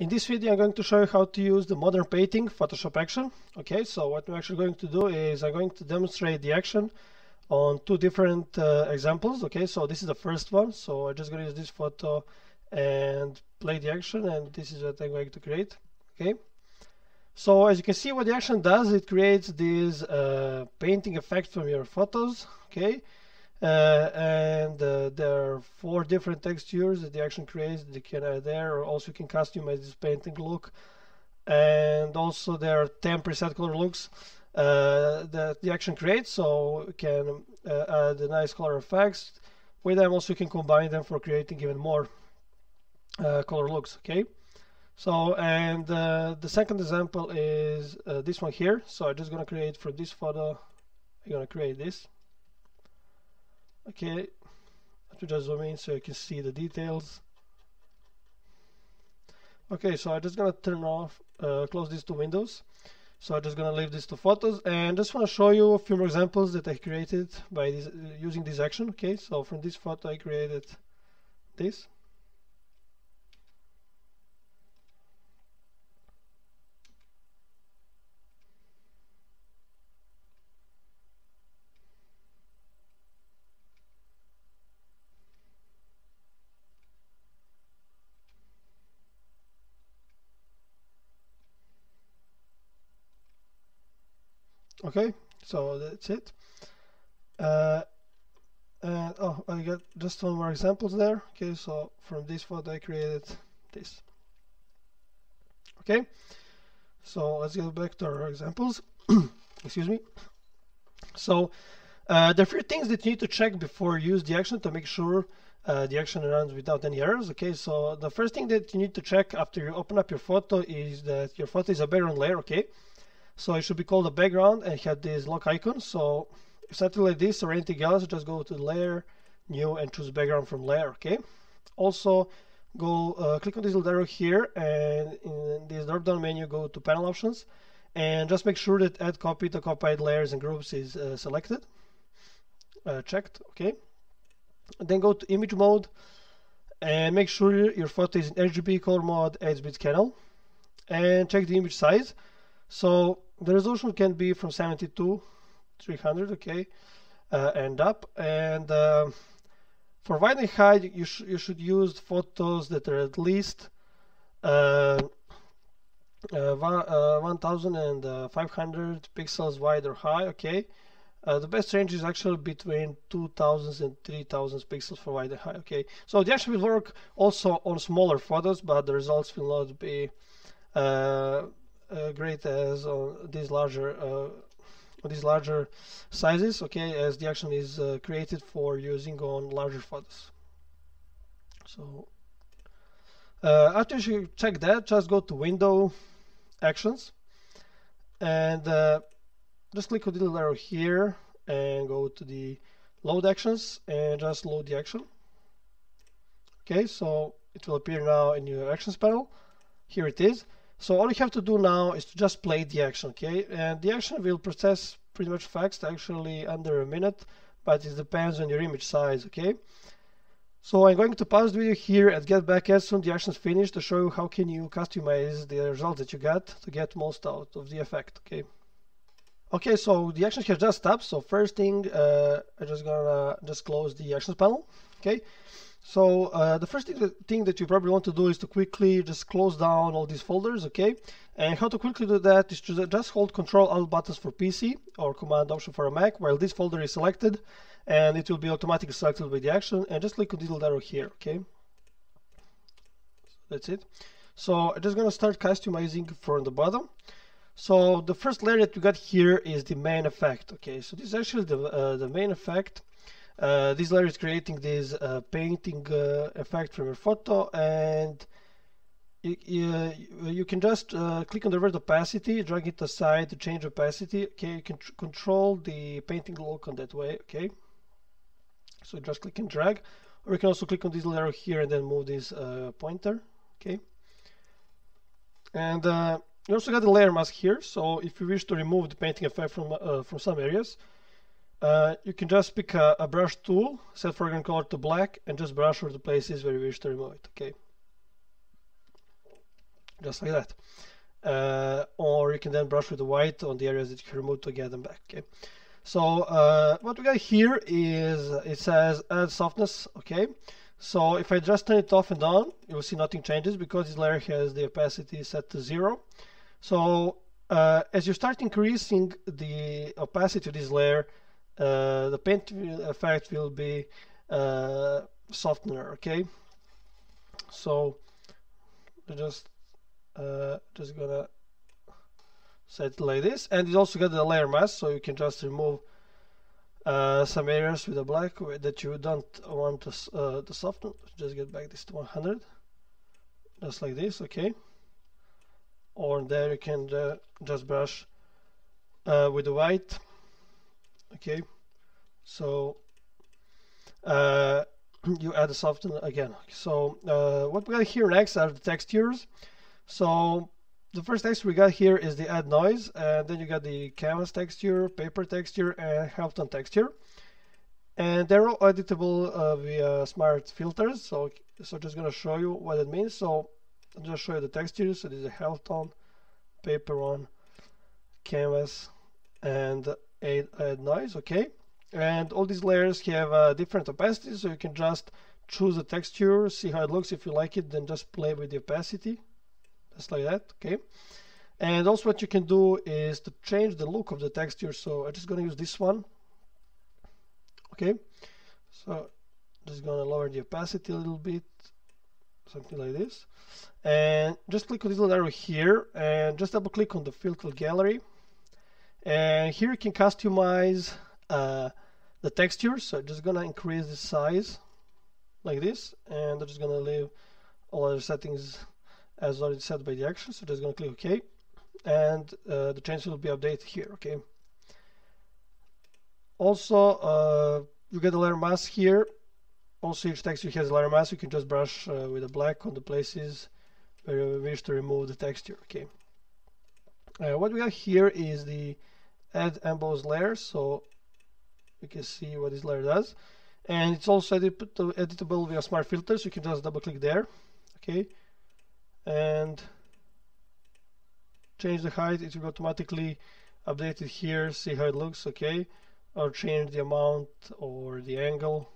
In this video, I'm going to show you how to use the modern painting Photoshop action. Okay, so what I'm actually going to do is I'm going to demonstrate the action on two different examples. Okay, so this is the first one. So I'm just going to use this photo and play the action, and this is what I'm going to create. Okay, so as you can see, what the action does, it creates this painting effect from your photos. Okay. There are 4 different textures that the action creates that you can add there, or also you can customize this painting look. And also there are 10 preset color looks that the action creates, so you can add a nice color effects with them. Also you can combine them for creating even more color looks. Okay, so and the second example is this one here. So I'm just going to create from this photo, I'm going to create this. Okay, let me just zoom in so you can see the details. Okay, so I'm just gonna turn off, close these two windows. So I'm just gonna leave these two photos, and just want to show you a few more examples that I created by this, using this action. Okay, so from this photo I created this. Okay, so that's it. Oh, I got just one more examples there. Okay, so from this photo I created this. Okay, so let's get back to our examples. Excuse me. So there are 3 things that you need to check before you use the action to make sure the action runs without any errors. Okay, so the first thing that you need to check after you open up your photo is that your photo is a background layer. Okay, so it should be called a background and have this lock icon. So if something like this or anything else, just go to layer, new, and choose background from layer. Okay, also go click on this little arrow here, and in this drop down menu go to panel options, and just make sure that add copy to copied layers and groups is selected, checked. Okay, and then go to image mode and make sure your photo is in RGB color mode, 8-bit channel, and check the image size. So the resolution can be from 72 300, okay, and up. And for wide and high, you should use photos that are at least 1500 pixels wide or high. Okay, the best range is actually between 2000 and 3000 pixels for wide and high. Okay, so the action will work also on smaller photos, but the results will not be great as on these larger sizes. Okay, as the action is created for using on larger photos. So after you check that, just go to Window, Actions, and just click on the little arrow here and go to the Load Actions and just load the action. Okay, so it will appear now in your Actions panel. Here it is. So all you have to do now is to just play the action. Okay, and the action will process pretty much fast, actually under a minute, but it depends on your image size. Okay, so I'm going to pause the video here and get back as soon as the action is finished to show you how can you customize the result that you got to get most out of the effect. Okay, so the action has just stopped. So first thing, I'm just gonna close the actions panel. Okay, so the first thing that you probably want to do is to quickly just close down all these folders. Okay, and how to quickly do that is to just hold Control-Alt buttons for PC or Command Option for a Mac while this folder is selected, and it will be automatically selected by the action, and just click on this little arrow here. Okay, that's it. So I'm just gonna start customizing from the bottom. So the first layer that we got here is the main effect. Okay, so this is actually the main effect. This layer is creating this painting effect from your photo, and you can just click on the word opacity, drag it aside to change opacity. Okay, you can control the painting look on that way. Okay, so just click and drag, or you can also click on this little arrow here and then move this pointer. Okay, and you also got the layer mask here. So if you wish to remove the painting effect from some areas, you can just pick a brush tool, set foreground color to black, and just brush over the places where you wish to remove it. Okay. just like that. Or you can then brush with the white on the areas that you removed to get them back. Okay. So what we got here is it says add softness. Okay. So if I just turn it off and on, you will see nothing changes because this layer has the opacity set to 0. So as you start increasing the opacity of this layer, the paint effect will be softener. Okay. So just gonna set it like this, and it also got the layer mask, so you can just remove some areas with the black that you don't want to soften. Just get back this to 100, just like this. Okay. Or there you can just brush with the white. Okay. So you add the soften again. So what we got here next are the textures. So the first texture we got here is the add noise, and then you got the canvas texture, paper texture, and halftone texture. And they're all editable via smart filters. So just gonna show you what it means. So I'll just show you the textures. So this is a halftone, paper one, canvas, and add noise. Okay. And all these layers have different opacities, so you can just choose a texture, see how it looks. If you like it, then just play with the opacity, just like that. Okay. And also what you can do is to change the look of the texture. So I'm just going to use this one. Okay. So just going to lower the opacity a little bit, something like this. And just click on this little arrow here, and just double click on the filter gallery. And here you can customize the texture. So I'm just gonna increase the size like this, and I'm just gonna leave all other settings as already set by the action. So just gonna click OK, and the change will be updated here. Okay. Also, you get a layer mask here. Also, each texture has a layer mask. You can just brush with the black on the places where you wish to remove the texture. Okay. What we got here is the add emboss layer. So you can see what this layer does, and it's also editable via smart filters. You can just double click there. Okay. And change the height. It will automatically update it here. See how it looks. Okay. Or change the amount or the angle.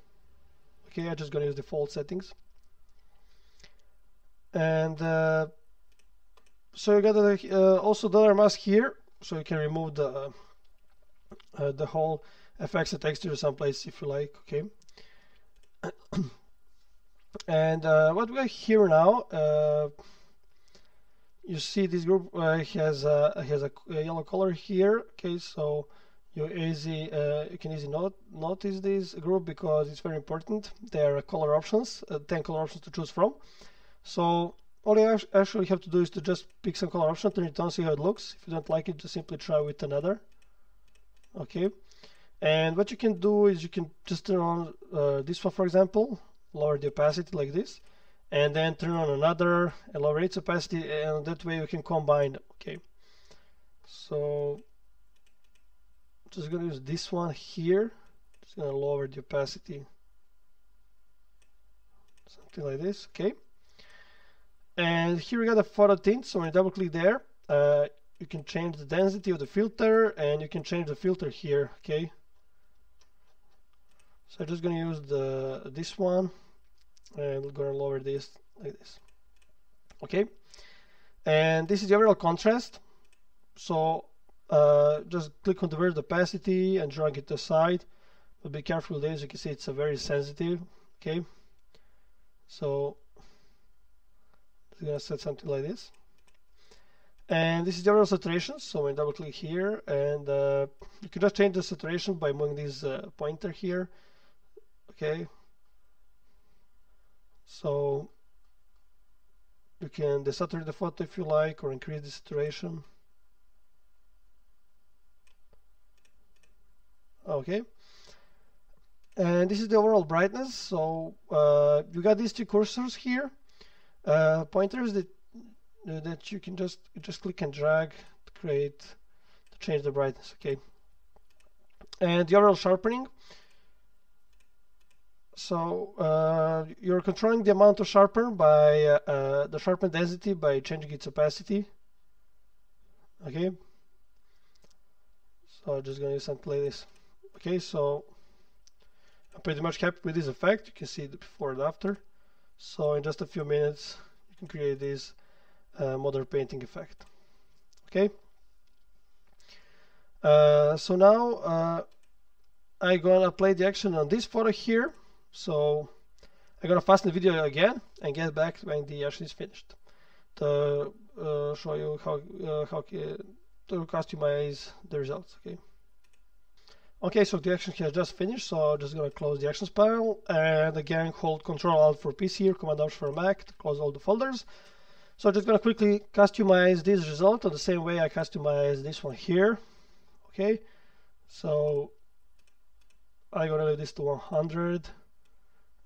Okay, I'm just going to use default settings. And so you got also the layer mask here, so you can remove the whole effects and texture someplace if you like. Okay. And what we have here now, you see this group has a yellow color here. Okay, so you can easily notice this group because it's very important. There are color options, 10 color options to choose from. So all you actually have to do is to just pick some color option, turn it on, see how it looks. If you don't like it, just simply try with another. Okay. And what you can do is you can just turn on this one, for example, lower the opacity like this, and then turn on another and lower its opacity, and that way you can combine them. Okay. So just going to use this one here. Just going to lower the opacity, something like this. Okay. And here we got a photo tint. So when you double click there, you can change the density of the filter, and you can change the filter here. Okay. So I'm just going to use this one, and we're going to lower this like this. Okay. And this is the overall contrast. So just click on the word opacity and drag it aside, but be careful with this. You can see it's a very sensitive. Okay. So I'm going to set something like this. And this is the overall saturation. So when you double click here, and you can just change the saturation by moving this pointer here. Okay. So you can desaturate the photo if you like, or increase the saturation. Okay. And this is the overall brightness. So you got these two cursors here, pointers that you can just click and drag to change the brightness. Okay. And the overall sharpening. So you're controlling the amount of sharpen by the sharpen density by changing its opacity. Okay. So I'm just gonna use something like this. Okay, so I'm pretty much happy with this effect. You can see the before and after. So in just a few minutes, you can create this modern painting effect. Okay. So now I'm gonna play the action on this photo here. So I'm gonna fasten the video again and get back when the action is finished to show you how to customize the results. Okay. Okay, so the action has just finished, so I'm just gonna close the actions panel and again hold Ctrl Alt for PC or Command Alt for Mac to close all the folders. So I'm just gonna quickly customize this result in the same way I customize this one here. Okay, so I'm gonna leave this to 100.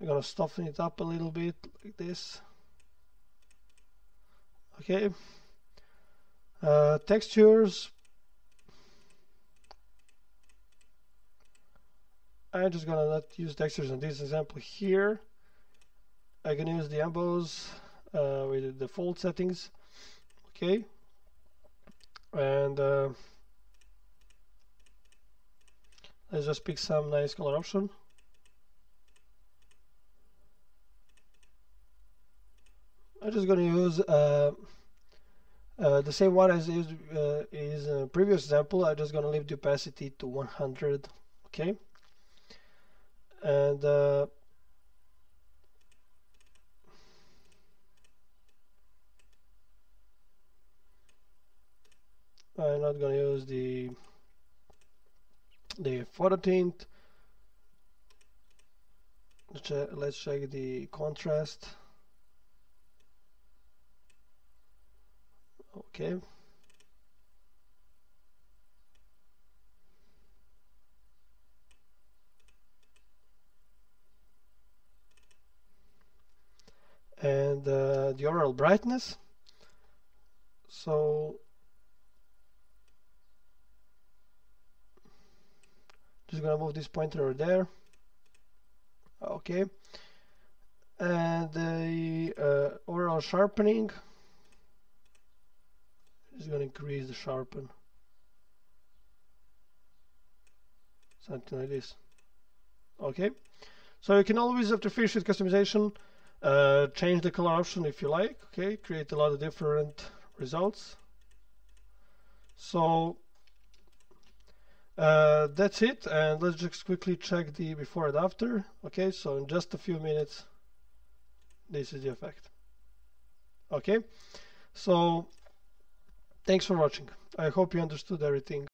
I'm gonna soften it up a little bit like this. Okay, textures. I'm just gonna not use textures in this example here. I can use the emboss with the default settings. Okay, and let's just pick some nice color option. I'm just going to use the same one as used is a previous example. I'm just going to leave the opacity to 100. Okay, and I'm not going to use the photo tint. Let's check the contrast. Okay. And the overall brightness. So just gonna move this pointer over there. Okay. And the overall sharpening. Just gonna increase the sharpen. Something like this. Okay. So you can always, after finish with customization, change the color option if you like. Okay, create a lot of different results. So that's it, and let's just quickly check the before and after. Okay, so in just a few minutes, this is the effect. Okay, so thanks for watching. I hope you understood everything.